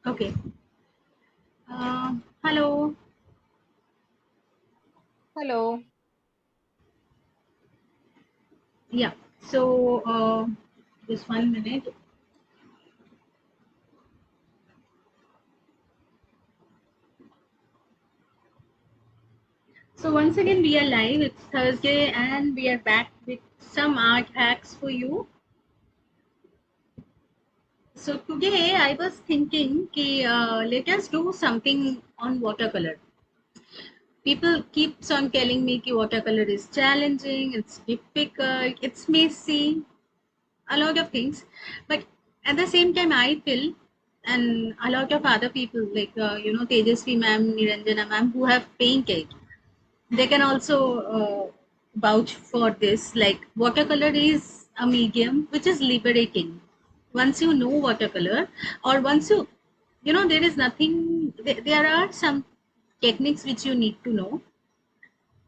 Okay. Hello. Hello. Yeah. So, just 1 minute. So once again, we are live. It's Thursday, and we are back with some art hacks for you. So today, I was thinking, let us do something on watercolor. People keeps on telling me that watercolor is challenging, it's difficult, it's messy, a lot of things, but at the same time I feel, and a lot of other people like Tejasvi ma'am, Niranjana ma'am, who have painted, they can also vouch for this, like watercolor is a medium which is liberating. Once you know watercolor, or once there is nothing, there are some techniques which you need to know,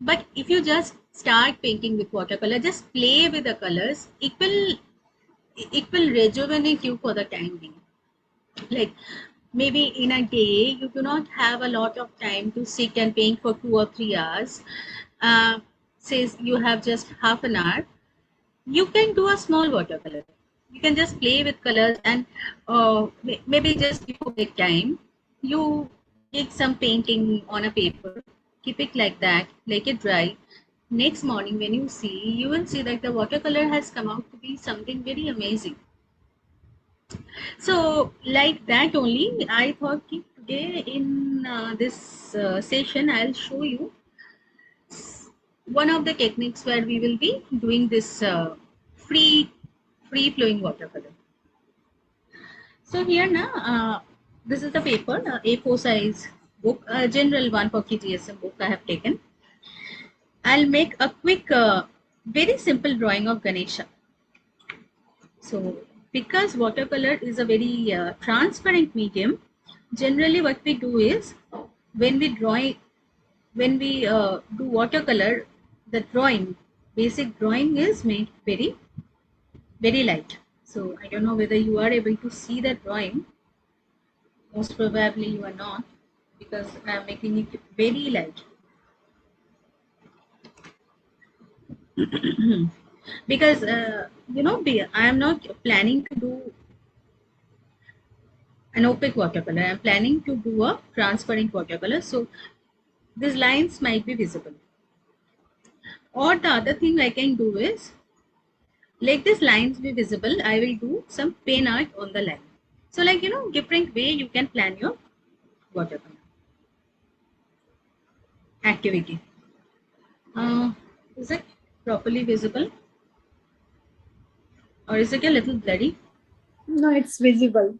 but if you just start painting with watercolor, just play with the colors, it will rejuvenate you for the time being. Like maybe in a day you do not have a lot of time to sit and paint for 2 or 3 hours. Says you have just half an hour, you can do a small watercolor. You can just play with colors, and maybe just before bedtime you take some painting on a paper, keep it like that, let it dry. Next morning when you see, you will see that the watercolor has come out to be something very amazing. So, like that only, I thought today in this session, I'll show you one of the techniques where we will be doing this free, free flowing watercolor. So here now, this is the paper, A4 size book, general one for KGSM book I have taken. I'll make a quick, very simple drawing of Ganesha. So, because watercolor is a very transparent medium, generally what we do is when we draw, when we do watercolor, the drawing, basic drawing is made very, very light. So, I don't know whether you are able to see the drawing. Most probably you are not, because I am making it very light. Because I am not planning to do an opaque watercolor. I am planning to do a transparent watercolor. So these lines might be visible. Or the other thing I can do is, let these lines be visible, I will do some pen art on the line. So like, different way you can plan your watercolor activity. Is it properly visible, or is it a little blurry? No, it's visible.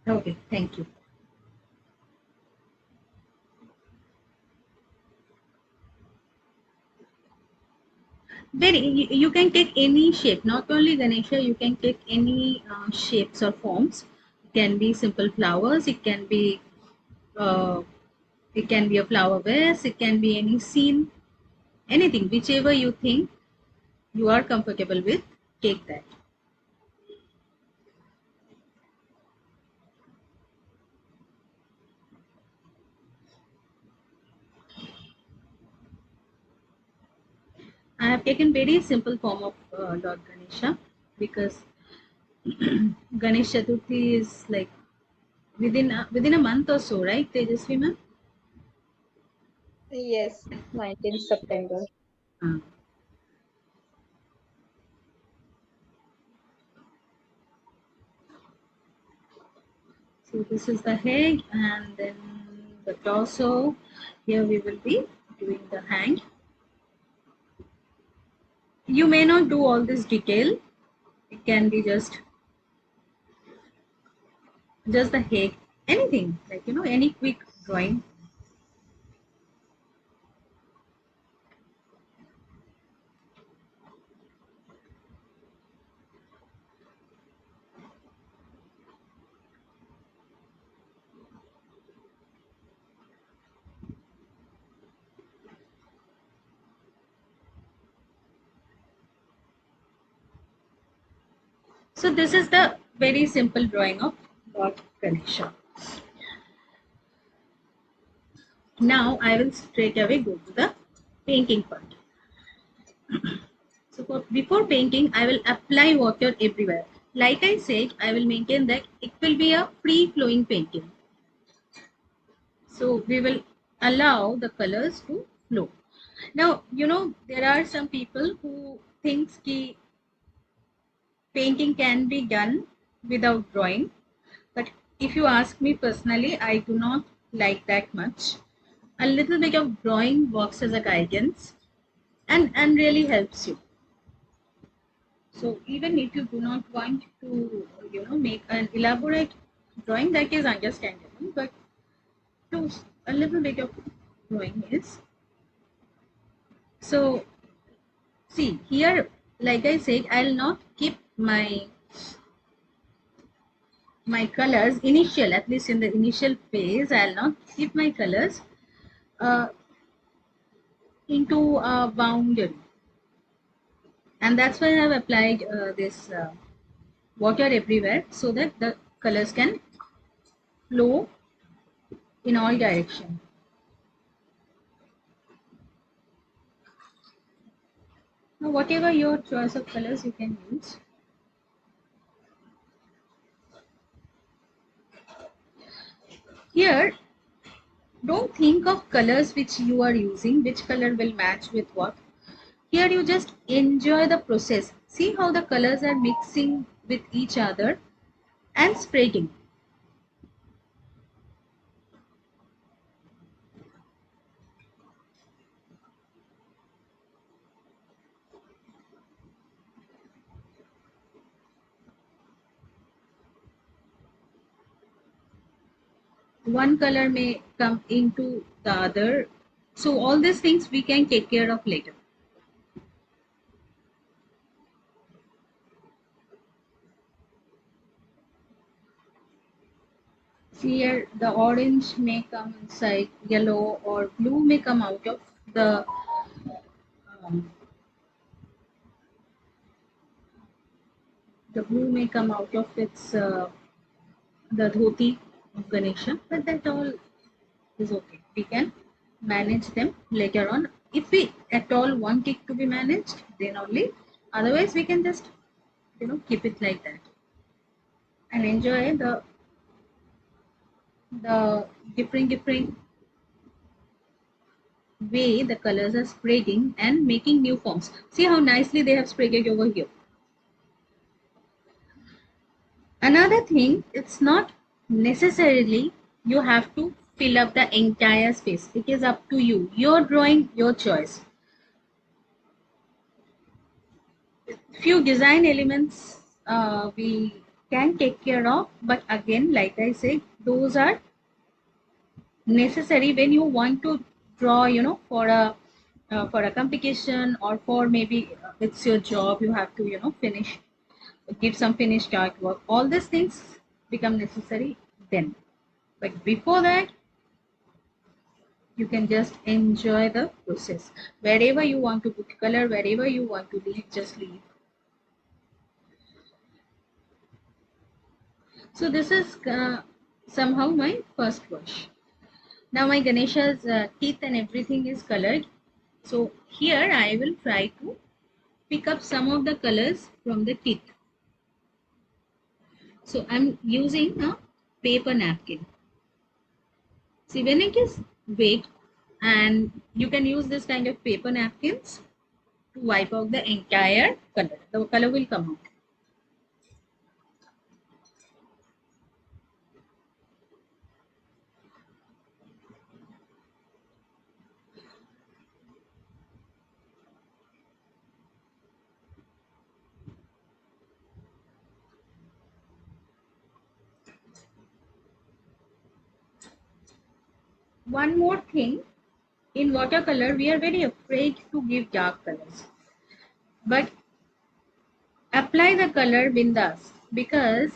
Okay, thank you. Very, you can take any shape, not only Ganesha, you can take any shapes or forms. It can be simple flowers, uh, it can be a flower vase, it can be any scene, anything, whichever you think you are comfortable with, take that. I have taken very simple form of Lord Ganesha, because Ganesh Chaturthi is like within a month or so, right, Tejasvi ma'am? Yes, 19th September. Uh, So this is the head, and then the torso. Here we will be doing the hand. You may not do all this detail. It can be just the head, anything like any quick drawing. So this is the very simple drawing of Lord Ganesha. Now I will straight away go to the painting part. So before painting, I will apply water everywhere. Like I said, I will maintain that it will be a free flowing painting. So we will allow the colors to flow. Now, there are some people who thinks ki painting can be done without drawing. But if you ask me personally, I do not like that much. A little bit of drawing works as a guidance and really helps you. So even if you do not want to, make an elaborate drawing, that is understandable. But to a little bit of drawing is. So see here, like I said, I'll not keep my colors initial, at least in the initial phase, I'll not keep my colors uh, into a boundary, and that's why I have applied this water everywhere so that the colors can flow in all directions. Now, whatever your choice of colors you can use. Here, don't think of colors which you are using, which color will match with what. Here you just enjoy the process. See how the colors are mixing with each other and spreading. One color may come into the other. So all these things we can take care of later. Here the orange may come inside yellow, or blue may come out of um, the blue may come out of its the dhoti of Ganesha, but that all is okay. We can manage them later on. If we at all want it to be managed, then only. Otherwise, we can just keep it like that and enjoy the different way the colors are spreading and making new forms. See how nicely they have spread it over here. Another thing, it's not necessarily you have to fill up the entire space. It is up to you. Your drawing, your choice. Few design elements we can take care of, but again, like I said, those are necessary when you want to draw, for a competition, or for maybe it's your job, you have to finish, give some finished artwork. All these things become necessary then, but before that you can just enjoy the process. Wherever you want to put color, wherever you want to leave, just leave. So this is somehow my first wash. Now my Ganesha's teeth and everything is colored. So here I will try to pick up some of the colors from the teeth. So I'm using a paper napkin. See, when it is wet, and you can use this kind of paper napkins to wipe out the entire color. The color will come out. One more thing, in watercolor we are very afraid to give dark colors, but apply the color bindas, because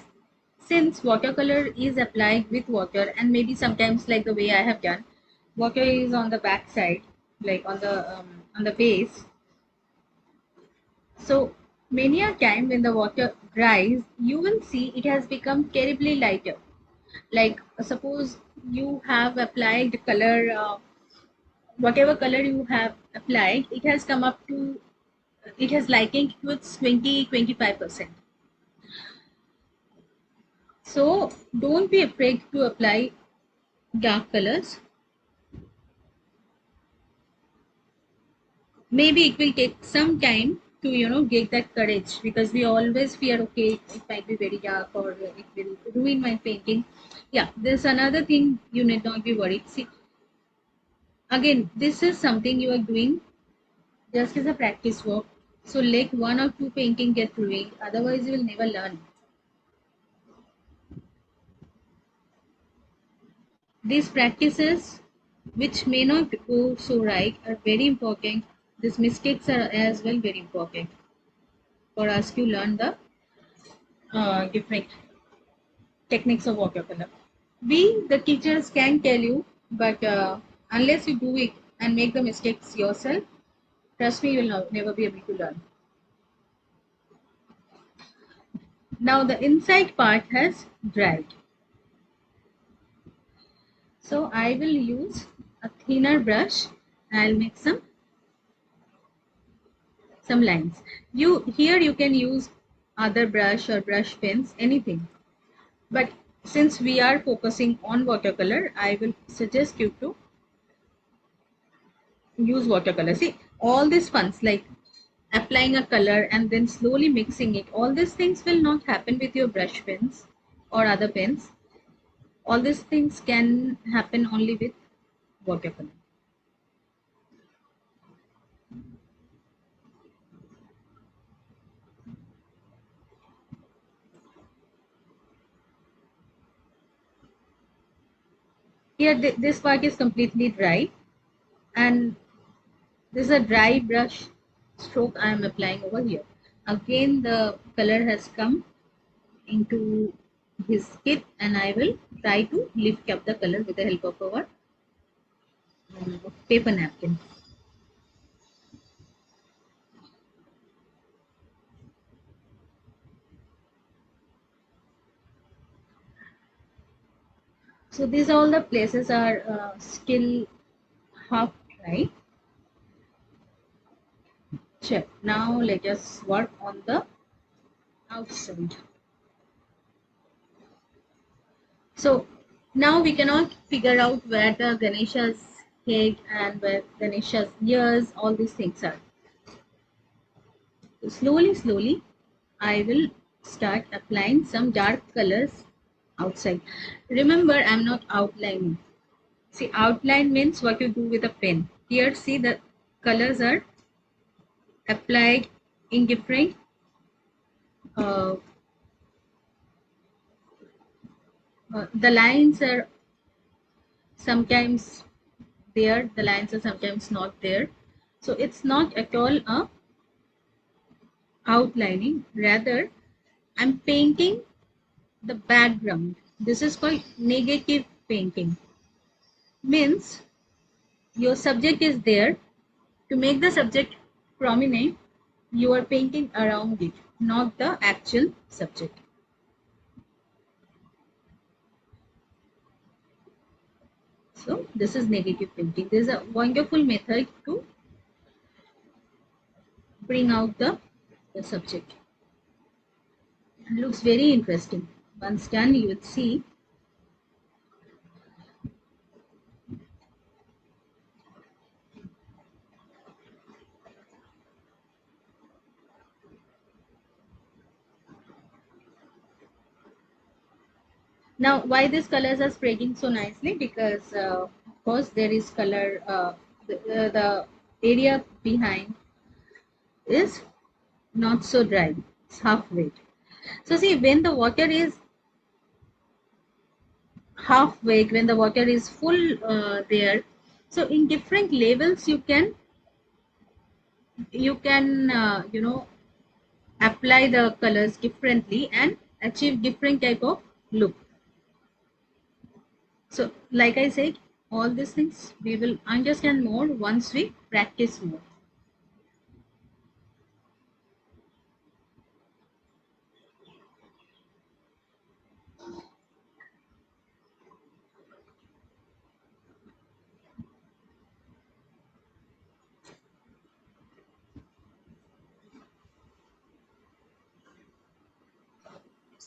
since watercolor is applied with water, and maybe sometimes like the way I have done, water is on the back side, like on the base. So many a time when the water dries, you will see it has become terribly lighter. Like suppose you have applied color, whatever color you have applied, it has come up to, it has lightened to its 20-25%. So don't be afraid to apply dark colors. Maybe it will take some time to get that courage, because we always fear, okay, it might be very dark or it will ruin my painting. Yeah, there's another thing you need not be worried. See, again, this is something you are doing just as a practice work. So let one or two painting get ruined, otherwise you will never learn. These practices, which may not go so right, are very important. These mistakes are as well very important for us to learn the different techniques of watercolor. We, the teachers, can tell you, but unless you do it and make the mistakes yourself, trust me, you will never be able to learn. Now the inside part has dried. So I will use a thinner brush. I'll make some lines. You can use other brush or brush pens, anything. But since we are focusing on watercolor, I will suggest you to use watercolor. See, all these funs like applying a color and then slowly mixing it, all these things will not happen with your brush pens or other pens. All these things can happen only with watercolor. Here, this part is completely dry, and this is a dry brush stroke I am applying over here. Again, the color has come into his kit, and I will try to lift up the color with the help of our paper napkin. So these all the places are still half dry. Sure. Now let us work on the outside. So now we cannot figure out where the Ganesha's head and where Ganesha's ears, all these things are. So slowly, I will start applying some dark colors outside. Remember, I'm not outlining. See, outline means what you do with a pen. Here, see, the colors are applied in different uh, the lines are sometimes there, the lines are sometimes not there. So it's not at all a outlining, rather I'm painting the background. This is called negative painting. Means your subject is there. To make the subject prominent, you are painting around it, not the actual subject. So this is negative painting. This is a wonderful method to bring out the subject. It looks very interesting. Once done, you will see. Now, why these colors are spreading so nicely? Because, of course, there is color, the area behind is not so dry, it's half wet. So, see, when the water is half wet, when the water is full there, so in different levels, you can apply the colors differently and achieve different type of look. So, like I said, all these things we will understand more once we practice more.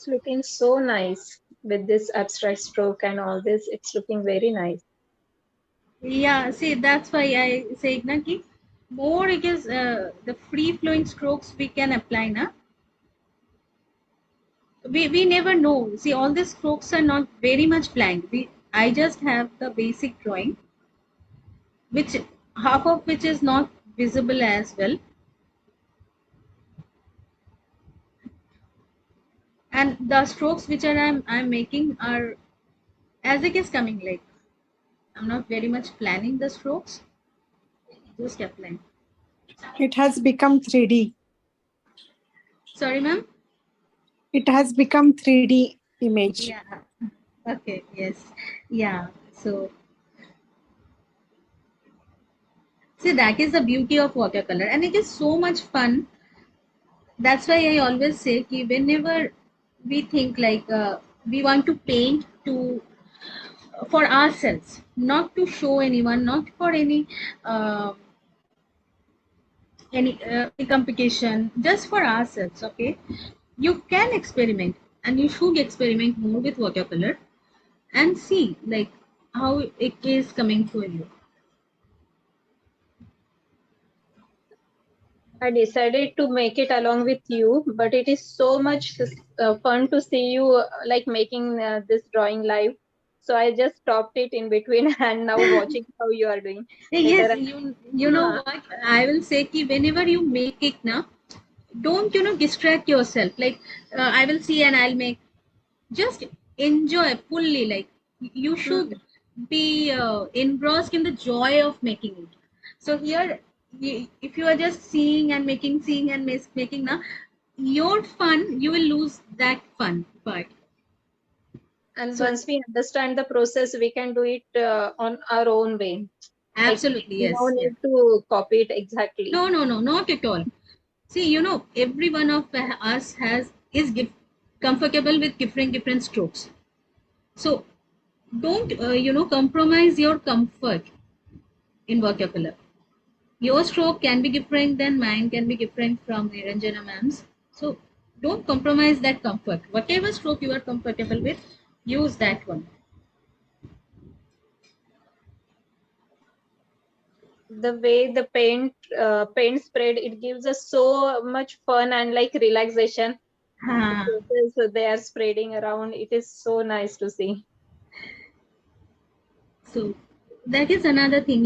It's looking so nice with this abstract stroke and all this. It's looking very nice. Yeah, see, that's why I say na ki more it is the free flowing strokes we can apply na. We never know. See, all these strokes are not very much planned. I just have the basic drawing, which half of which is not visible as well, and the strokes which I'm making are as it is coming. Like I'm not very much planning the strokes, just applying. It has become 3D. Sorry, ma'am. It has become 3D image. Yeah. Okay. Yes. Yeah. So see, that is the beauty of watercolor, and it is so much fun. That's why I always say कि whenever we think like we want to paint to for ourselves, not to show anyone, not for uh, any competition, just for ourselves. Okay, you can experiment, and you should experiment more with watercolor and see like how it is coming for you. I decided to make it along with you, but it is so much fun to see you like making this drawing live. So I just stopped it in between and now watching how you are doing. Yes, Later, you know uh, what I will say कि whenever you make it now, don't distract yourself. Like I will see and I'll make. Just enjoy fully. Like you should mm, be engrossed in the joy of making it. So here, if you are just seeing and making now, your fun you will lose that fun part. and So once we understand the process, we can do it on our own way. Like absolutely no yes, yeah. need to copy it exactly. No, not at all. See, every one of us comfortable with different strokes. So don't compromise your comfort in watercolor. Your stroke can be different than mine, can be different from Niranjana ma'am's. So don't compromise that comfort. Whatever stroke you are comfortable with, use that one. The way the paint spread, it gives us so much fun and like relaxation. The Ah, process they are spreading around, it is so nice to see. so that is another thing.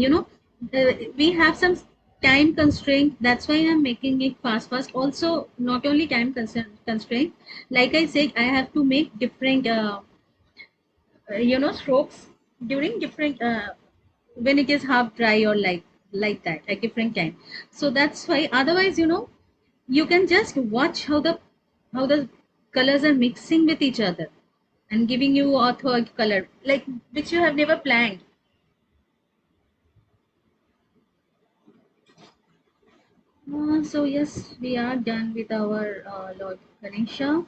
We have some time constraint. That's why I'm making it fast. Also, not only time constraint. Like I said, I have to make different, strokes during different when it is half dry or like that at different time. So that's why otherwise you can just watch how the colors are mixing with each other and giving you a third color like which you have never planned. So yes, we are done with our Lord Ganesha.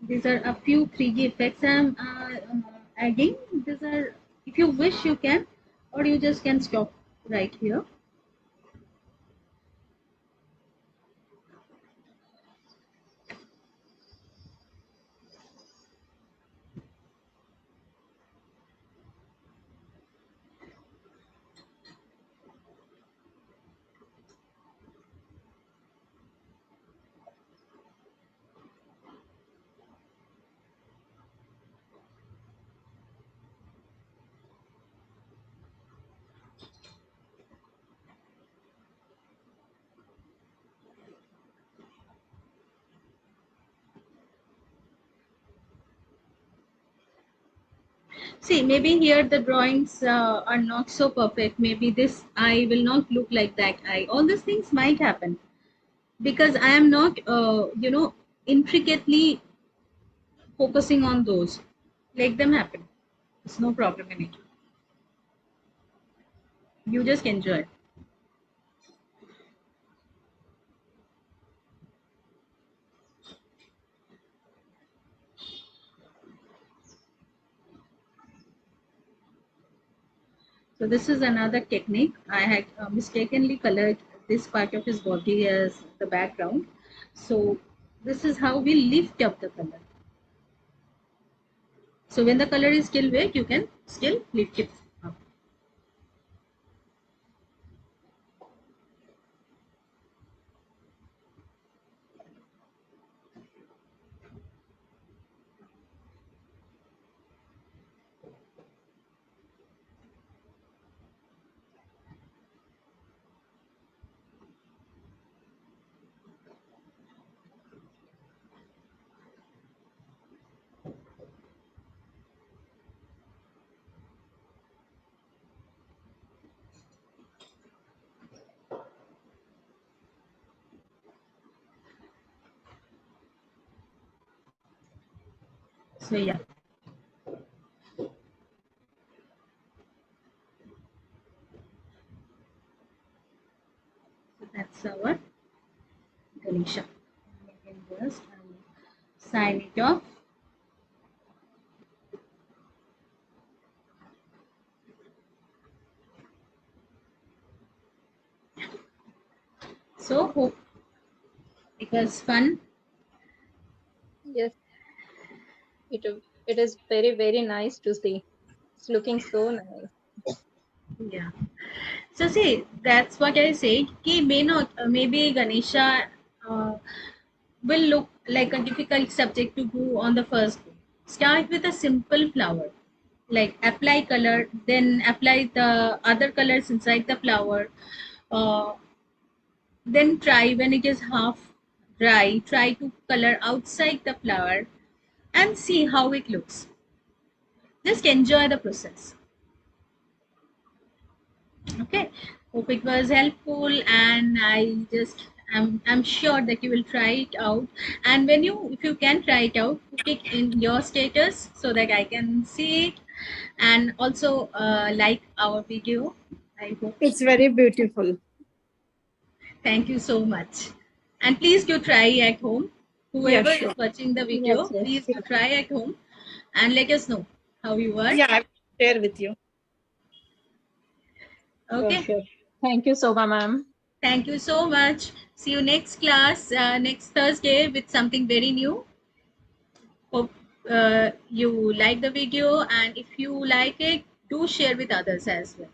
These are a few 3D effects I'm adding. These are, if you wish you can, or you just can stop right here. See, maybe here the drawings are not so perfect. Maybe this eye will not look like that eye. All these things might happen because I am not, intricately focusing on those. Let them happen. It's no problem in it. You just enjoy. So this is another technique. I had mistakenly colored this part of his body as the background. So this is how we lift up the color. So when the color is still wet, you can still lift it up. So yeah. So that's our Ganesha. You can just sign it off. So hope it was fun. Yes, it is very nice to see. It's looking so nice. Yeah. So see, that's what I said. Ki may not, maybe Ganesha will look like a difficult subject to do on the first day. Start with a simple flower, like apply color, then apply the other colors inside the flower. Uh, then try when it is half dry, try to color outside the flower and see how it looks. Just enjoy the process. Okay, hope it was helpful, and I'm sure that you will try it out. And when you, if you can try it out, put it in your status so that I can see it, and also like our video. I hope. It's very beautiful. Thank you so much. And please do try at home. Yeah, Whoever is sure. watching the Yes, video, yes. please do try at home and let us know how you are. Yeah, I will share with you. Okay. Sure. Thank you, Sobha ma'am. Thank you so much. See you next class, next Thursday with something very new. Hope you like the video, and if you like it, do share with others as well.